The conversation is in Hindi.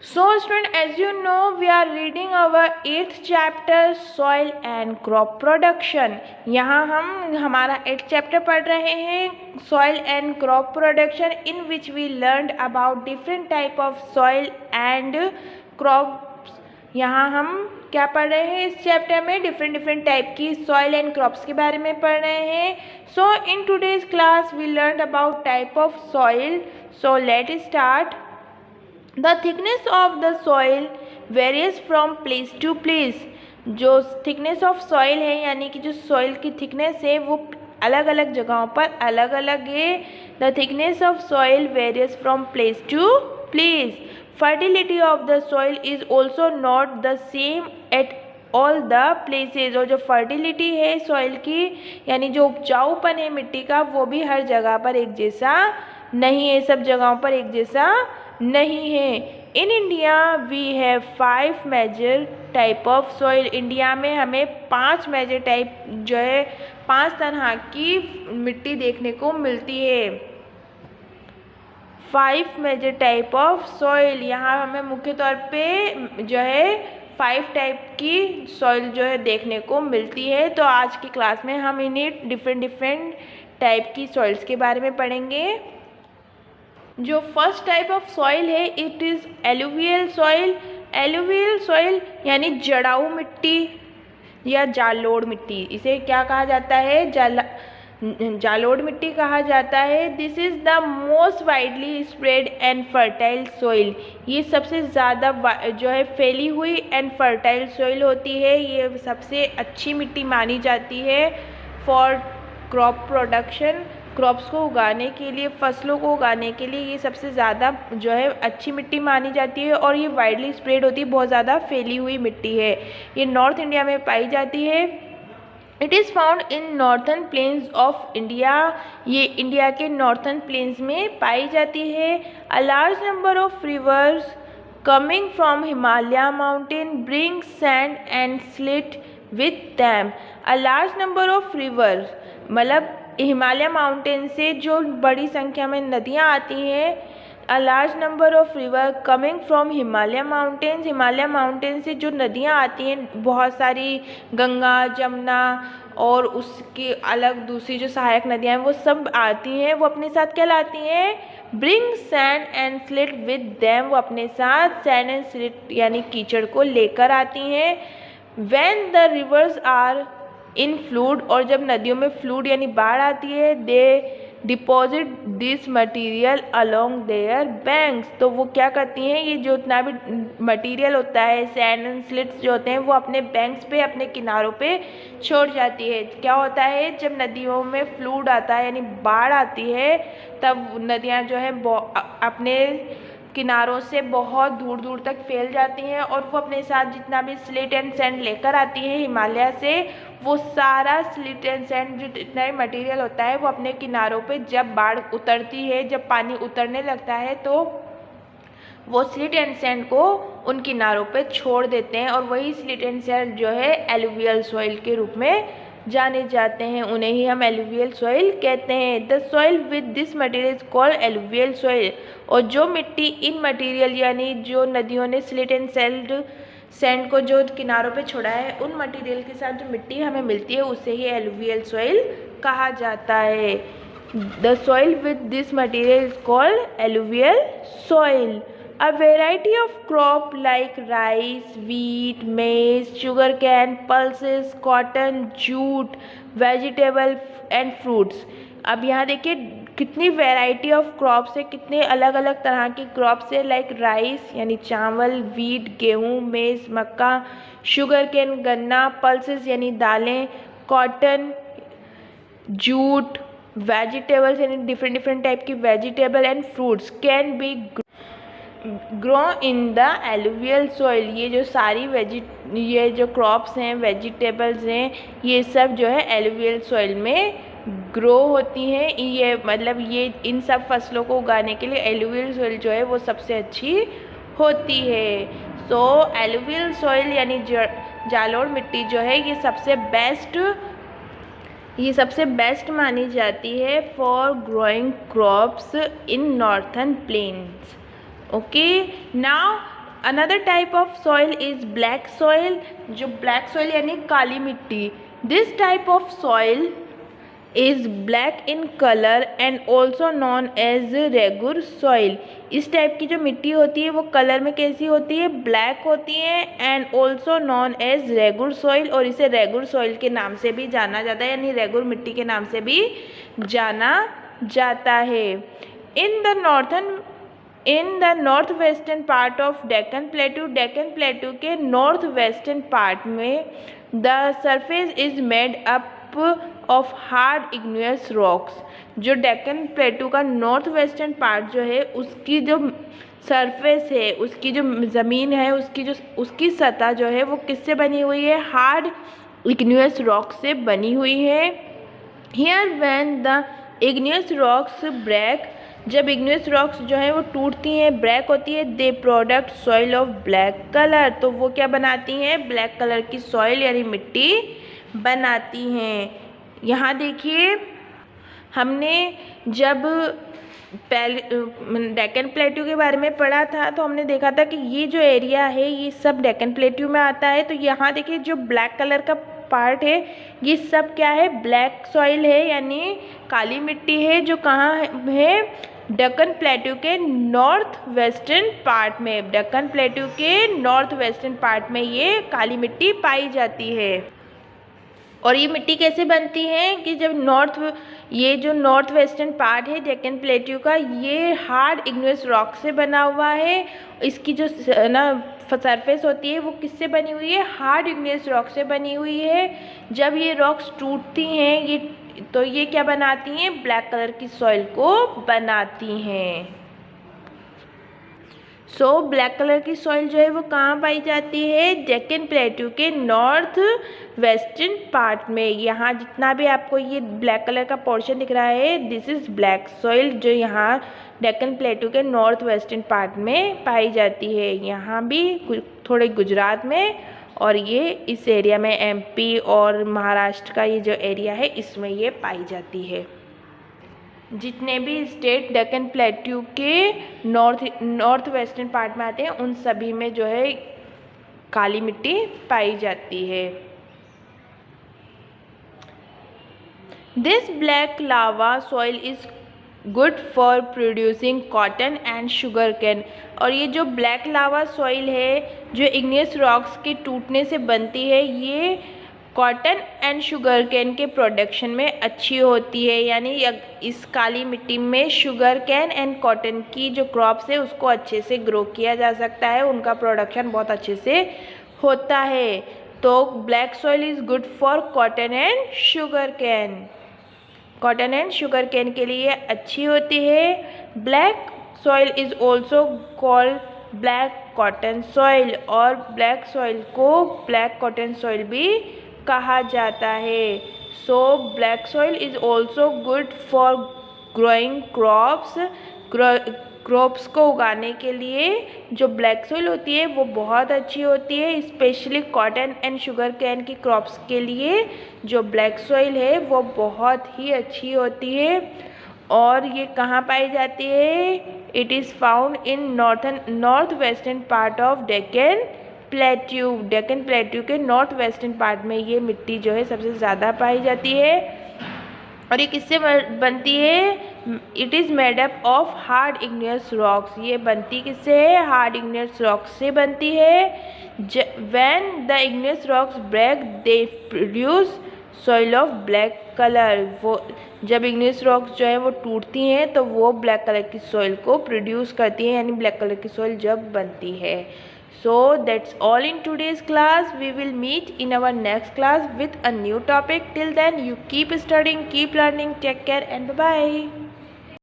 So student, as you know, we are reading our 8th chapter soil and crop production. यहाँ हम हमारा 8th chapter पढ़ रहे हैं soil and crop production, in which we learned about different type of soil and crops. यहाँ हम क्या पढ़ रहे हैं इस चैप्टर में? डिफरेंट टाइप की सॉइल एंड क्रॉप्स के बारे में पढ़ रहे हैं. So in today's class we learn about type of soil. So let start. The thickness of the soil varies from place to place. जो thickness of soil है यानी कि जो soil की thickness है वो अलग अलग जगहों पर अलग अलग है. The thickness of soil varies from place to place. Fertility of the soil is also not the same at all the places. और जो fertility है soil की यानी जो उपजाऊपन है मिट्टी का वो भी हर जगह पर एक जैसा नहीं है, सब जगहों पर एक जैसा नहीं है. In India we have 5 major type of soil. India में हमें 5 मेजर टाइप जो है 5 तरह की मिट्टी देखने को मिलती है. 5 मेजर टाइप ऑफ सॉइल. यहाँ हमें मुख्य तौर पे जो है 5 टाइप की सॉइल जो है देखने को मिलती है. तो आज की क्लास में हम इन्हीं डिफरेंट टाइप की सॉइल्स के बारे में पढ़ेंगे. जो फर्स्ट टाइप ऑफ सॉइल है it is alluvial soil. Alluvial soil यानी जड़ाऊ मिट्टी या जालोड़ मिट्टी. इसे क्या कहा जाता है? जालोड़ मिट्टी कहा जाता है. This is the most widely spread and fertile soil. ये सबसे ज़्यादा जो है फैली हुई एंड फर्टाइल सॉइल होती है. ये सबसे अच्छी मिट्टी मानी जाती है फॉर क्रॉप प्रोडक्शन. क्रॉप्स को उगाने के लिए, फसलों को उगाने के लिए ये सबसे ज़्यादा जो है अच्छी मिट्टी मानी जाती है और ये वाइडली स्प्रेड होती है, बहुत ज़्यादा फैली हुई मिट्टी है. ये नॉर्थ इंडिया में पाई जाती है. It is found in northern plains of India. ये इंडिया के नॉर्थन प्लेन्स में पाई जाती है. A large number of rivers coming from Himalaya mountain bring sand and slit with them. A large number of rivers मतलब हिमालय माउंटेन से जो बड़ी संख्या में नदियाँ आती हैं. अ large number of river coming from Himalaya mountains. Himalaya mountain से जो नदियाँ आती हैं बहुत सारी, गंगा, जमुना और उसकी अलग दूसरी जो सहायक नदियाँ हैं वो सब आती हैं. वो अपने साथ क्या लाती हैं? Bring sand and slit with them. वो अपने साथ सैंड एंड स्लिट यानी कीचड़ को लेकर आती हैं. When the rivers are in flood. और जब नदियों में फ्लूड यानी बाढ़ आती है, they deposit this material along their banks. तो वो क्या करती हैं? ये जो इतना भी मटीरियल होता है, सैंड एंड स्लिट्स जो होते हैं वो अपने बैंक्स पे, अपने किनारों पे छोड़ जाती है. क्या होता है जब नदियों में फ्लूड आता है यानी बाढ़ आती है तब नदियाँ जो है अपने किनारों से बहुत दूर दूर तक फैल जाती हैं और वो अपने साथ जितना भी स्लिट एंड सैंड लेकर आती है हिमालय से, वो सारा स्लिट एंड सैंड जो जितना भी मटेरियल होता है वो अपने किनारों पे जब बाढ़ उतरती है, जब पानी उतरने लगता है तो वो स्लिट एंड सैंड को उन किनारों पे छोड़ देते हैं और वही स्लिट एंड सैंड जो है एलुवियल सॉइल के रूप में जाने जाते हैं. उन्हें ही हम एलुवियल सॉइल कहते हैं. The soil with this material is called alluvial soil. और जो मिट्टी इन मटेरियल यानी जो नदियों ने स्लिट एंड सैंड को जो किनारों पे छोड़ा है उन मटेरियल के साथ जो मिट्टी हमें मिलती है उसे ही एलुवियल सॉइल कहा जाता है. The soil with this material is called alluvial soil. A variety of crop like rice, wheat, maize, sugarcane, pulses, cotton, jute, vegetable and fruits. अब यहाँ देखिए कितनी वैरायटी ऑफ क्रॉप्स है, कितने अलग अलग तरह की क्रॉप्स है. लाइक राइस यानी चावल, वीट गेहूँ, मेज मक्का, शुगरकेन गन्ना, पल्सेस यानी दालें, कॉटन, जूट, वेजिटेबल्स यानी डिफरेंट टाइप की vegetable and fruits can be grow in the alluvial soil. ये जो सारी ये जो क्रॉप्स हैं, वेजिटेबल्स हैं, ये सब जो है एलुवियल सॉइल में ग्रो होती हैं. ये मतलब ये इन सब फसलों को उगाने के लिए एलुवियल सॉइल जो है वो सबसे अच्छी होती है. सो एलुवियल सॉइल यानी जालोड़ मिट्टी जो है ये सबसे बेस्ट मानी जाती है for growing crops in northern plains. Okay, now another type of soil is black soil, जो ब्लैक सॉइल यानी काली मिट्टी। This type of soil is black in colour and also known as regur soil. इस टाइप की जो मिट्टी होती है वो कलर में कैसी होती है, ब्लैक होती है, and also known as regur soil, और इसे रेगुर सॉइल के नाम से भी जाना जाता है, यानी रेगुर मिट्टी के नाम से भी जाना जाता है। In the north western part of Deccan प्लेटू के नॉर्थ वेस्टर्न पार्ट में the surface is made up of hard igneous rocks. जो डेक्कन प्लेटू का नॉर्थ वेस्टर्न पार्ट जो है उसकी जो सरफेस है, उसकी जो ज़मीन है, उसकी सतह जो है वो किससे बनी हुई है, हार्ड इग्नियस रॉक से बनी हुई है। Here when the igneous rocks break, जब इग्नियस रॉक्स जो है वो टूटती हैं, ब्रेक होती है, they product soil of black colour, तो वो क्या बनाती हैं, ब्लैक कलर की सॉइल यानी मिट्टी बनाती हैं। यहाँ देखिए, हमने जब डेक्कन प्लेटू के बारे में पढ़ा था तो हमने देखा था कि ये जो एरिया है ये सब डेक्कन प्लेटू में आता है। तो यहाँ देखिए जो ब्लैक कलर का पार्ट है ये सब क्या है, ब्लैक सॉइल है, यानी काली मिट्टी है, जो कहाँ है, डेक्कन प्लेटू के नॉर्थ वेस्टर्न पार्ट में। डेक्कन प्लेटू के नॉर्थ वेस्टर्न पार्ट में ये काली मिट्टी पाई जाती है। और ये मिट्टी कैसे बनती है कि जब ये जो नॉर्थ वेस्टर्न पार्ट है डेक्कन प्लेटू का, ये हार्ड इग्नियस रॉक से बना हुआ है। इसकी जो सरफेस होती है वो किससे बनी हुई है, हार्ड इग्नियस रॉक से बनी हुई है। जब ये रॉक्स टूटती हैं तो ये क्या बनाती हैं, ब्लैक कलर की सॉइल को बनाती हैं। ब्लैक कलर की सॉइल जो है वो कहाँ पाई जाती है, डेक्कन प्लेटू के नॉर्थ वेस्टर्न पार्ट में। यहाँ जितना भी आपको ये ब्लैक कलर का पोर्शन दिख रहा है, दिस इज़ ब्लैक सॉइल, जो यहाँ डेक्कन प्लेटू के नॉर्थ वेस्टर्न पार्ट में पाई जाती है। यहाँ भी थोड़े गुजरात में, और ये इस एरिया में एमपी और महाराष्ट्र का ये जो एरिया है इसमें ये पाई जाती है। जितने भी स्टेट डेक्कन प्लेटू के नॉर्थ वेस्टर्न पार्ट में आते हैं उन सभी में जो है काली मिट्टी पाई जाती है। This black lava soil is good for producing cotton and sugar cane. और ये जो ब्लैक लावा सॉइल है जो इग्नियस रॉक्स के टूटने से बनती है, ये कॉटन एंड शुगर कैन के प्रोडक्शन में अच्छी होती है। यानी इस काली मिट्टी में शुगर कैन एंड कॉटन की जो क्रॉप्स है उसको अच्छे से ग्रो किया जा सकता है, उनका प्रोडक्शन बहुत अच्छे से होता है। तो black soil is good for cotton and sugar cane. Cotton and sugar cane के लिए अच्छी होती है। Black soil is also called black cotton soil, और ब्लैक सॉइल को ब्लैक कॉटन सॉइल भी कहा जाता है। Black soil is also good for growing crops को उगाने के लिए जो ब्लैक सॉइल होती है वो बहुत अच्छी होती है। Specially cotton and sugar cane की क्रॉप्स के लिए जो ब्लैक सॉइल है वो बहुत ही अच्छी होती है। और ये कहाँ पाई जाती है, it is found in north western part of Deccan plateau के नॉर्थ वेस्टर्न पार्ट में ये मिट्टी जो है सबसे ज़्यादा पाई जाती है। और ये किससे बनती है, it is made up of hard igneous rocks. ये बनती किससे है, हार्ड इग्नियस रॉक्स से बनती है। When the igneous rocks break they produce soil of black colour. वो जब इग्नियस रॉक्स जो है वो टूटती हैं तो वो ब्लैक कलर की सॉइल को प्रोड्यूस करती हैं, यानी ब्लैक कलर की सॉइल जब बनती है। So that's all in today's class. We will meet in our next class with a new topic. Till then, you keep studying, keep learning. Take care and bye-bye.